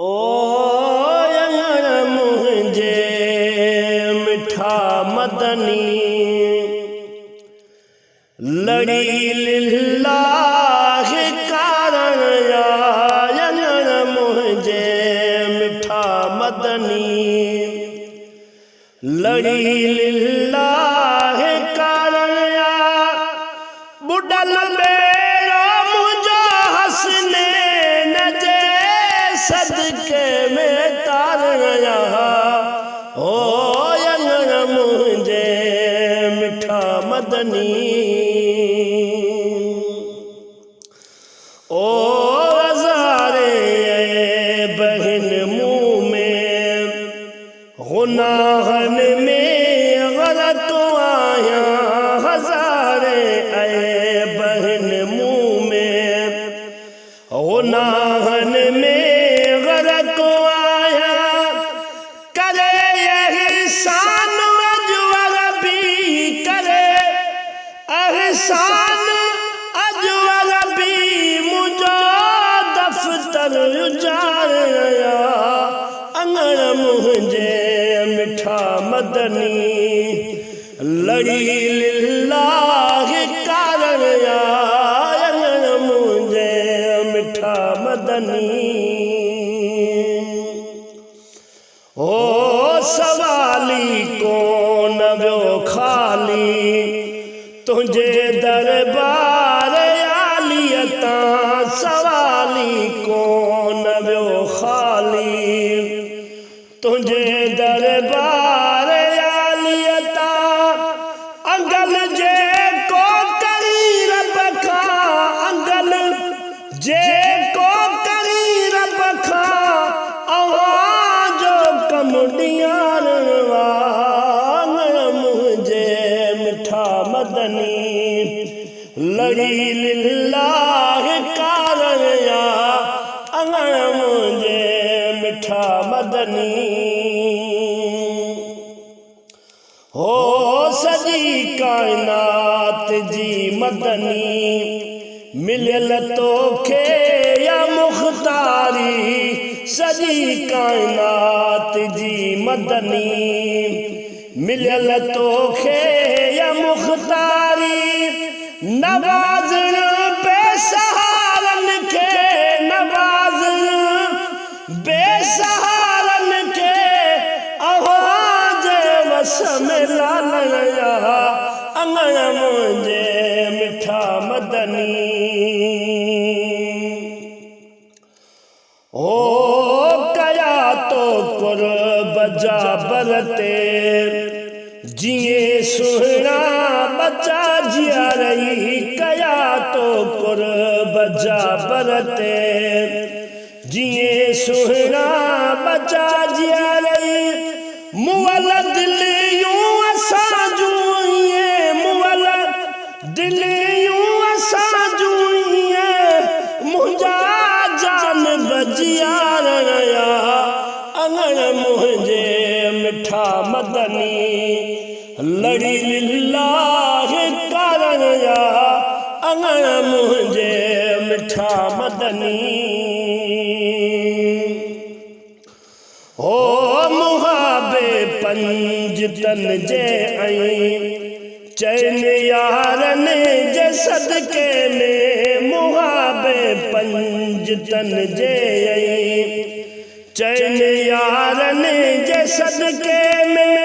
ओ मुझे मिठा मदनी लड़ी लिल्लाह कारण या मुझे मिठा मदनी लड़ी लिल्लाह कारण या बुडल बेरो मुझो हसने नजे सदके में तारया हो मुझे मिठा मदनी ओ हज़ारे बहन मुँह में गुनाहन में गलत आया हज़ारे बहन मुँह में गुनाहन में गलत आया करे एहसान अजवर भी करे एहसान अजवर भी मुझो दफ्तर उजाड़या अंगण मुझे मिठा मदनी लड़ी लिल्लाह कारण या अंगण मुझे मिठा मदनी ओ सवाली कौन व्यो खाली तुझे दरबार आलियता सवाली कौन व्यो खाली तुझे दरबार आलियता अंगल जे को करी रब खा अंगल जे को करी रब खा आवाजो कमडियार मुझे मिठा मदनी लड़ी लिल्लाह कारण या अंगण मुझे मिठा मदनी हो सजी कायनात जी मदनी मिलियल तोखे या मुख्तारी सजी कायनात जी मदनी मिलियल तोखे या मुख्तारी नवाज़ण बेसहारन के नवाज़ण बेसहारन के आवाज़ वस में लालया अंगण मुझे मिठा मदनी ओ कया तो कुर बजा बरते जिए सुहना बचा जिया रही कया तो कुर बजा बरते जिए सुहना बचा जिया रही मुअल दिल यूं असा जुए मुअल दिल यूं असा जुए मुझा जान बजिया रया अंगण मुझे मिठा मदनी लड़ी लिल्लाह कारण या अंगण मुझे मिठा मदनी हो मुहाबे पंज तन जे आई चैन यारन जे सदके में मुहाबे पंज तन जे आई चैन यारन जे सदके में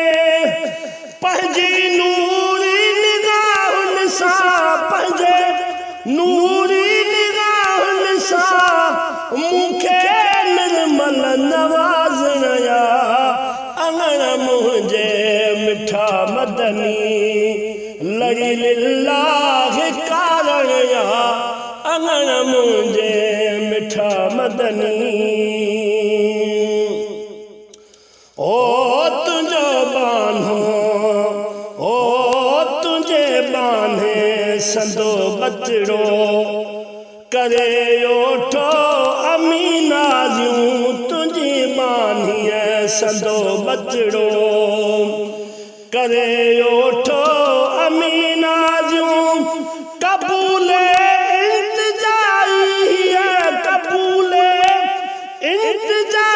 पंहिंजी नूरी निगाहुन सां पंहिंजे नूरी निगाहुन सां मूंखे निर्मल नवाज़णया अंगण मुझे मिठा मदनी लड़ी लिल्लाह कारण या अंगण मुझे मिठा मदनी ओ तुझो बान्हो ओ तुझे बान्हे संदो बचड़ो करे ओठो अमीनाजियूं तुझी बान्हीअ संदो बचड़ो करे ओठो अमीनाजियूं कबूल इंतजाई है कबूल इंतजा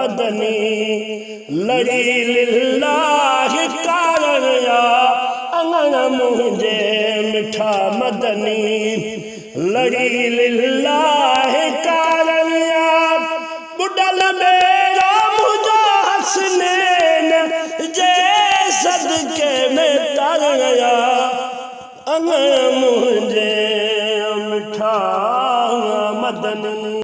मदनी लड़ी लिल्लाह कारण या अंगण मुझे मिठा मदनी लड़ी लिल्लाह कारण या बुडल मेरा मुझा हसनैन जे सदके में तर या अंगण मुझे मिठा मदनी